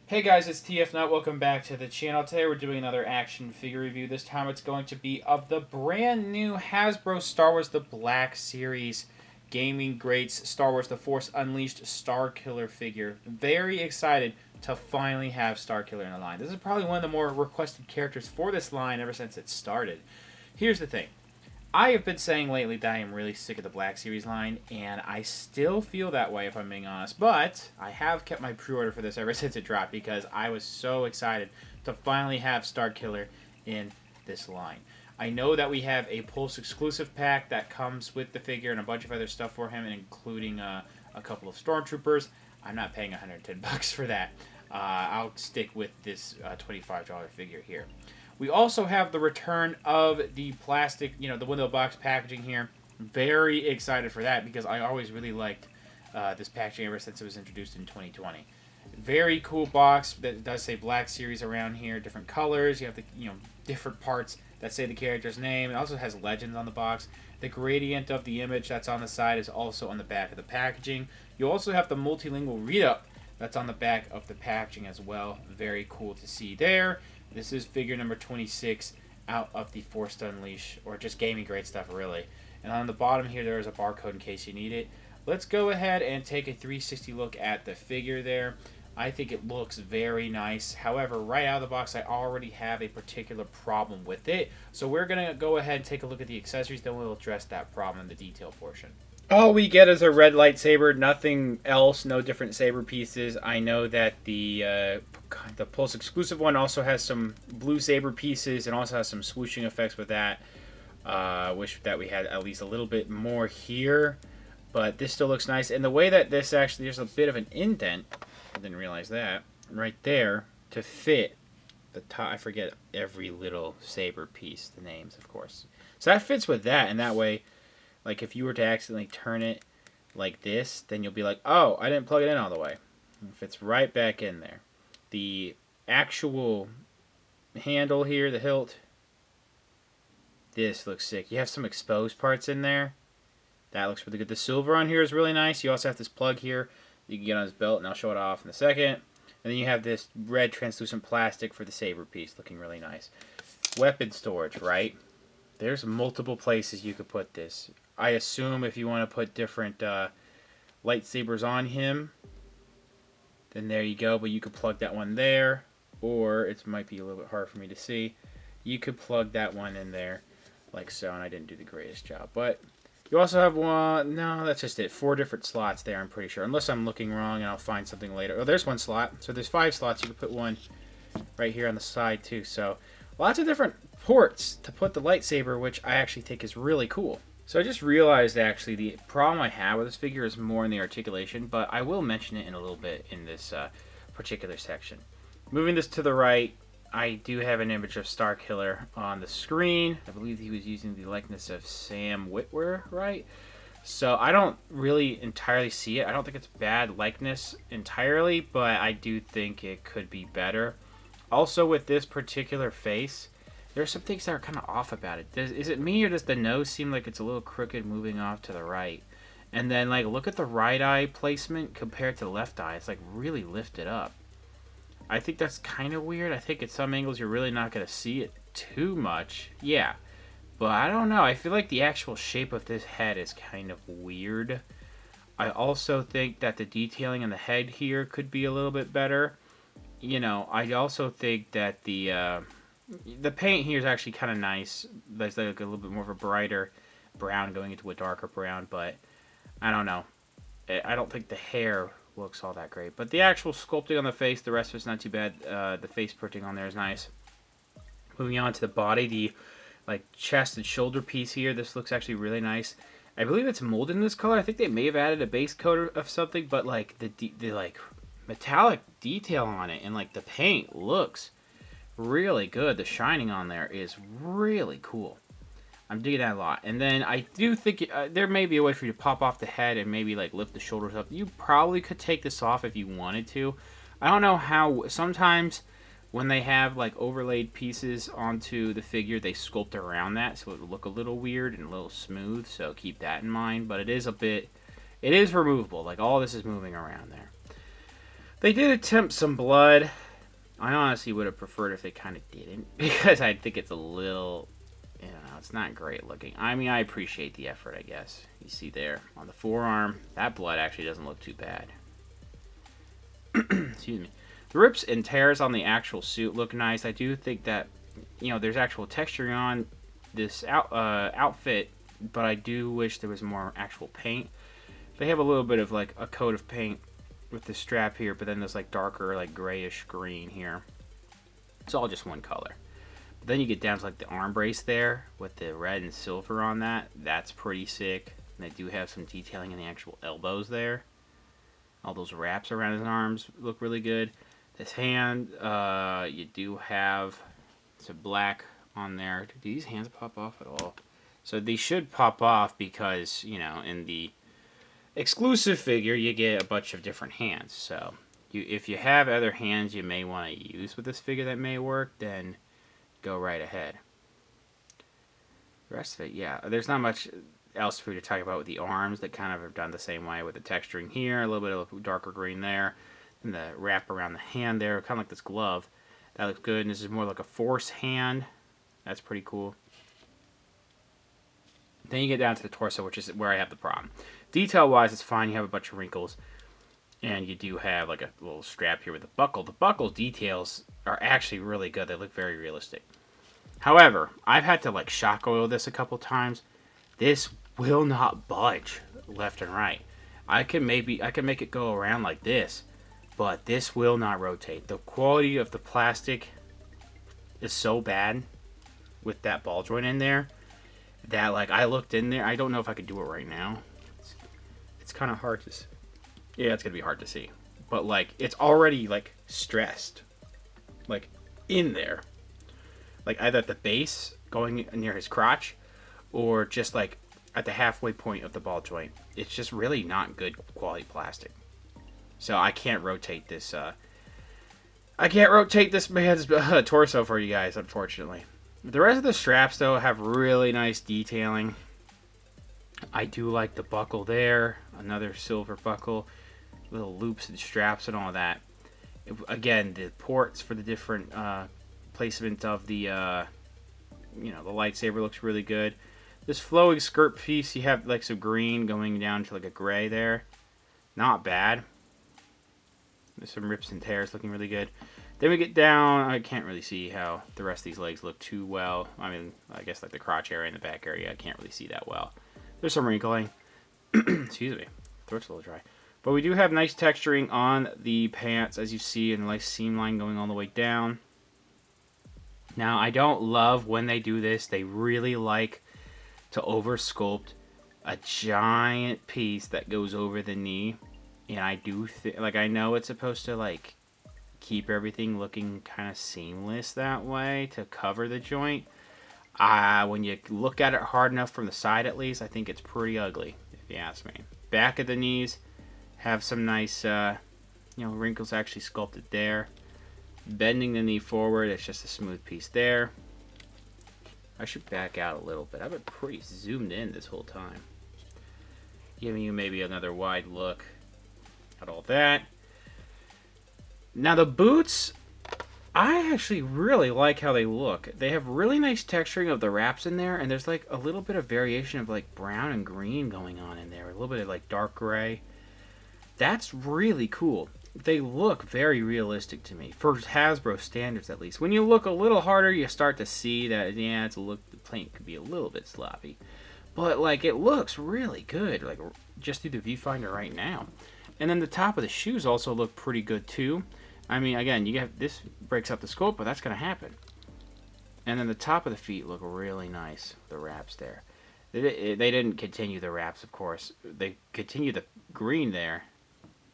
Hey guys, it's TF Nut. Welcome back to the channel. Today we're doing another action figure review. This time it's going to be of the brand new Hasbro Star Wars The Black Series Gaming Greats Star Wars The Force Unleashed Starkiller figure. Very excited to finally have Starkiller in the line. This is probably one of the more requested characters for this line ever since it started. Here's the thing. I have been saying lately that I am really sick of the Black Series line, and I still feel that way if I'm being honest. But I have kept my pre-order for this ever since it dropped because I was so excited to finally have Starkiller in this line. I know that we have a Pulse exclusive pack that comes with the figure and a bunch of other stuff for him, including a couple of Stormtroopers. I'm not paying $110 for that. I'll stick with this $25 figure here. We also have the return of the plastic, the window box packaging here. Very excited for that because I always really liked this packaging ever since it was introduced in 2020. Very cool box that does say Black Series around here, different colors. You have the different parts that say the character's name. It also has legends on the box. The gradient of the image that's on the side is also on the back of the packaging. You also have the multilingual read-up that's on the back of the packaging as well. Very cool to see there. This is figure number 26 out of the Force Unleashed, or just gaming grade stuff, really. And on the bottom here, there is a barcode in case you need it. Let's go ahead and take a 360 look at the figure there. I think it looks very nice. However, right out of the box, I already have a particular problem with it. So we're going to go ahead and take a look at the accessories, then we'll address that problem in the detail portion. All we get is a red lightsaber, nothing else, no different saber pieces. I know that the Pulse exclusive one also has some blue saber pieces and also has some swooshing effects with that. Wish that we had at least a little bit more here, but this still looks nice. And the way that this actually, there's a bit of an indent, I didn't realize that, right there to fit the top. I forget every little saber piece, the names, of course. So that fits with that, and that way, like if you were to accidentally turn it like this, then you'll be like, oh, I didn't plug it in all the way. It fits right back in there. The actual handle here, the hilt, this looks sick. You have some exposed parts in there. That looks really good. The silver on here is really nice. You also have this plug here you can get on his belt, and I'll show it off in a second. And then you have this red translucent plastic for the saber piece, looking really nice. Weapon storage, right? There's multiple places you could put this. I assume if you want to put different lightsabers on him, then there you go. But you could plug that one there, or it might be a little bit hard for me to see. You could plug that one in there, like so, and I didn't do the greatest job. But you also have one, no, that's just it. 4 different slots there, I'm pretty sure. Unless I'm looking wrong and I'll find something later. Oh, there's one slot. So there's 5 slots. You could put one right here on the side, too. So lots of different ports to put the lightsaber, which I actually think is really cool. So I just realized, actually, the problem I have with this figure is more in the articulation, but I will mention it in a little bit in this particular section. Moving this to the right, I do have an image of Starkiller on the screen. I believe he was using the likeness of Sam Witwer, right? So I don't really entirely see it. I don't think it's bad likeness entirely, but I do think it could be better. Also, with this particular face, there's some things that are kind of off about it. Is it me, or does the nose seem like it's a little crooked moving off to the right? And then, like, look at the right eye placement compared to the left eye. It's, like, really lifted up. I think that's kind of weird. I think at some angles you're really not going to see it too much. Yeah. But I don't know. I feel like the actual shape of this head is kind of weird. I also think that the detailing on the head here could be a little bit better. I also think that the paint here is actually kind of nice. There's like a little bit more of a brighter brown going into a darker brown, but I don't know. I don't think the hair looks all that great. But the actual sculpting on the face, the rest of it's not too bad. The face printing on there is nice. Moving on to the body, the chest and shoulder piece here, this looks actually really nice. I believe it's molded in this color. I think they may have added a base coat of something, but the metallic detail on it and the paint looks really good. The shining on there is really cool. I'm digging that a lot. And then I do think there may be a way for you to pop off the head and maybe lift the shoulders up. You probably could take this off if you wanted to. I don't know how. Sometimes when they have overlaid pieces onto the figure, they sculpt around that so it would look a little weird and a little smooth. So keep that in mind. But it is removable. All this is moving around there. They did attempt some blood. I honestly would have preferred if they kind of didn't, because I think it's a little, you know, it's not great looking. I mean, I appreciate the effort, I guess. You see there on the forearm, that blood actually doesn't look too bad. Excuse me. The rips and tears on the actual suit look nice. I do think that, you know, there's actual texturing on this outfit, but I do wish there was more actual paint. They have a little bit of like a coat of paint with the strap here, but then there's like darker, like grayish green here. It's all just one color. But then you get down to like the arm brace there with the red and silver on that. That's pretty sick. And they do have some detailing in the actual elbows there. All those wraps around his arms look really good. This hand, you do have some black on there. Do these hands pop off at all? So they should pop off because, you know, in the exclusive figure, you get a bunch of different hands. So if you have other hands you may want to use with this figure that may work, then go right ahead. The rest of it, yeah, there's not much else for you to talk about with the arms. That kind of are done the same way with the texturing here, a little bit of darker green there, and the wrap around the hand there, kind of like this glove. That looks good, and this is more like a Force hand. That's pretty cool. Then you get down to the torso, which is where I have the problem. Detail-wise, it's fine. You have a bunch of wrinkles. And you do have like a little strap here with a buckle. The buckle details are actually really good. They look very realistic. However, I've had to like shock oil this a couple times. This will not budge left and right. I can make it go around like this, but this will not rotate. The quality of the plastic is so bad with that ball joint in there that, like, I looked in there. I don't know if I could do it right now. It's kind of hard to see. Yeah, it's going to be hard to see. But, like, it's already, like, stressed. Like, in there. Like, either at the base, going near his crotch, or just, like, at the halfway point of the ball joint. It's just really not good quality plastic. So, I can't rotate this, man's torso for you guys, unfortunately. The rest of the straps, though, have really nice detailing. I do like the buckle there. Another silver buckle. Little loops and straps and all that. Again, the ports for the different placement of the, the lightsaber looks really good. This flowing skirt piece, you have like some green going down to like a gray there. Not bad. There's some rips and tears looking really good. Then we get down, I can't really see how the rest of these legs look too well. I mean, I guess like the crotch area and the back area, I can't really see that well. There's some wrinkling. Excuse me, throat's a little dry. But we do have nice texturing on the pants, as you see, and a nice seam line going all the way down. Now, I don't love when they do this. They really like to over-sculpt a giant piece that goes over the knee. And I do think, like, I know it's supposed to, like, keep everything looking kind of seamless that way to cover the joint. When you look at it hard enough from the side, at least, I think it's pretty ugly, if you ask me. Back of the knees have some nice, wrinkles actually sculpted there. Bending the knee forward, it's just a smooth piece there. I should back out a little bit. I've been pretty zoomed in this whole time. Giving you maybe another wide look at all that. Now the boots, I actually really like how they look. They have really nice texturing of the wraps in there, and there's like a little bit of variation of like brown and green going on in there. A little bit of like dark gray. That's really cool. They look very realistic to me, for Hasbro standards at least. When you look a little harder, you start to see that, yeah, the paint could be a little bit sloppy. But like, it looks really good, like just through the viewfinder right now. And then the top of the shoes also look pretty good too. I mean, again, this breaks up the scope, but that's going to happen. And then the top of the feet look really nice, the wraps there. They didn't continue the wraps, of course. They continued the green there.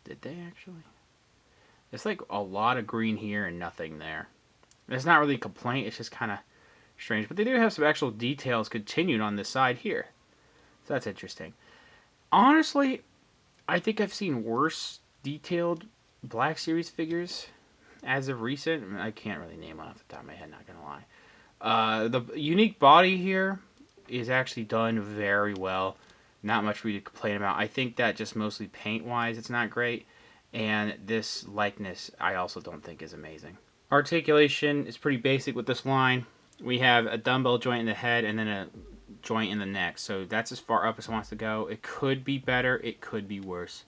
Did they actually? It's like a lot of green here and nothing there. It's not really a complaint, it's just kind of strange. But they do have some actual details continued on this side here. So that's interesting. Honestly, I think I've seen worse detailed Black Series figures as of recent. I can't really name one off the top of my head, not going to lie. The unique body here is actually done very well. Not much for you to complain about. I think that just mostly paint-wise, it's not great. And this likeness, I also don't think is amazing. Articulation is pretty basic with this line. We have a dumbbell joint in the head and then a joint in the neck. So that's as far up as it wants to go. It could be better. It could be worse.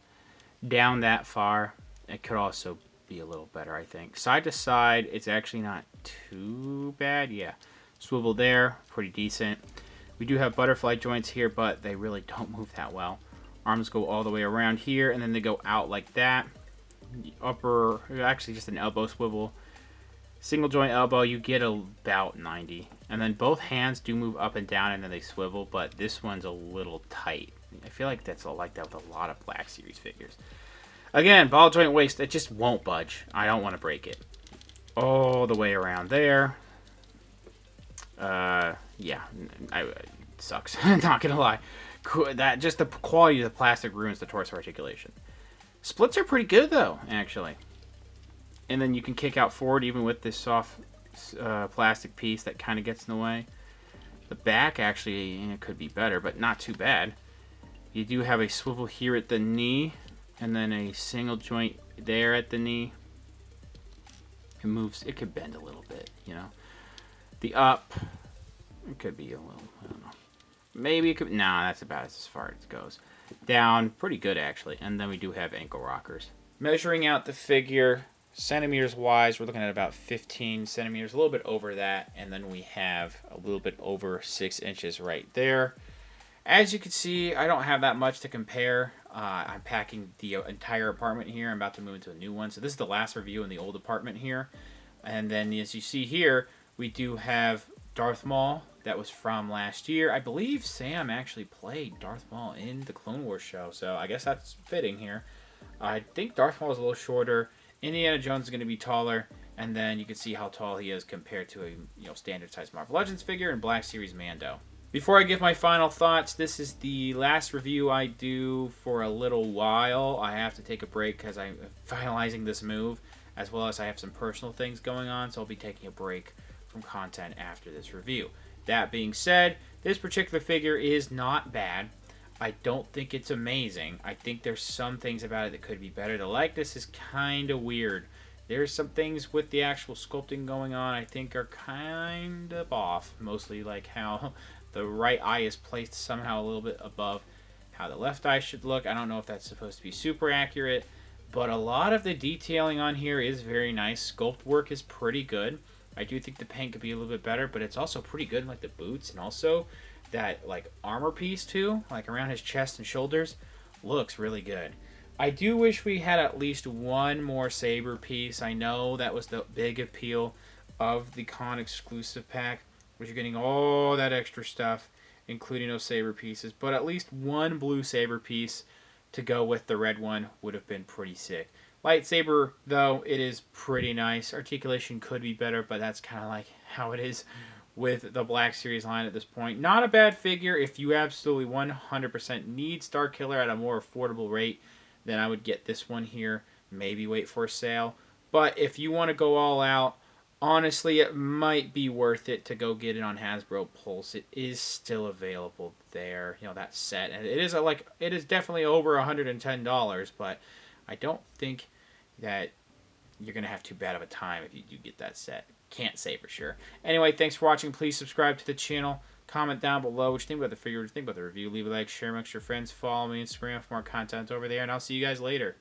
Down that far, it could also be a little better, I think. Side to side, it's actually not too bad. Yeah. Swivel there, pretty decent. We do have butterfly joints here, but they really don't move that well. Arms go all the way around here, and then they go out like that. The upper, actually just an elbow swivel. Single joint elbow, you get about 90. And then both hands do move up and down, and then they swivel, but this one's a little tight. I feel like that's like that with a lot of Black Series figures. Again, ball joint waist, it just won't budge. I don't want to break it. All the way around there. Yeah, it sucks. Not gonna lie. That just the quality of the plastic ruins the torso articulation. Splits are pretty good though, actually. And then you can kick out forward even with this soft plastic piece that kind of gets in the way. The back actually it could be better, but not too bad. You do have a swivel here at the knee, and then a single joint there at the knee. It moves. It could bend a little bit, you know. The up, it could be a little, I don't know. Maybe it could, nah, that's about as far as it goes. Down, pretty good actually. And then we do have ankle rockers. Measuring out the figure, centimeters wise, we're looking at about 15 centimeters, a little bit over that. And then we have a little bit over 6 inches right there. As you can see, I don't have that much to compare. I'm packing the entire apartment here. I'm about to move into a new one. So this is the last review in the old apartment here. And then as you see here, we do have Darth Maul. That was from last year. I believe Sam actually played Darth Maul in the Clone Wars show, so I guess that's fitting here. I think Darth Maul is a little shorter. Indiana Jones is going to be taller, and then you can see how tall he is compared to a standard size Marvel Legends figure and Black Series Mando. Before I give my final thoughts, this is the last review I do for a little while. I have to take a break because I'm finalizing this move, as well as I have some personal things going on, so I'll be taking a break from content after this review. That being said, this particular figure is not bad. I don't think it's amazing. I think there's some things about it that could be better. The likeness is kind of weird. There's some things with the actual sculpting going on I think are kind of off. Mostly like how the right eye is placed somehow a little bit above how the left eye should look. I don't know if that's supposed to be super accurate, but a lot of the detailing on here is very nice. Sculpt work is pretty good. I do think the paint could be a little bit better, but it's also pretty good in like the boots, and also that like armor piece too, like around his chest and shoulders, looks really good. I do wish we had at least one more saber piece. I know that was the big appeal of the con exclusive pack, was you're getting all that extra stuff, including those saber pieces, but at least one blue saber piece to go with the red one would have been pretty sick. Lightsaber, though, it is pretty nice. Articulation could be better, but that's kind of like how it is with the Black Series line at this point. Not a bad figure. If you absolutely 100% need Starkiller at a more affordable rate, then I would get this one here. Maybe wait for a sale. But if you want to go all out, honestly, it might be worth it to go get it on Hasbro Pulse. It is still available there. You know, that set. And it is definitely over $110, but I don't think that you're going to have too bad of a time if you do get that set. Can't say for sure. Anyway, thanks for watching. Please subscribe to the channel. Comment down below what you think about the figure, what you think about the review. Leave a like, share amongst your friends. Follow me on Instagram for more content over there, and I'll see you guys later.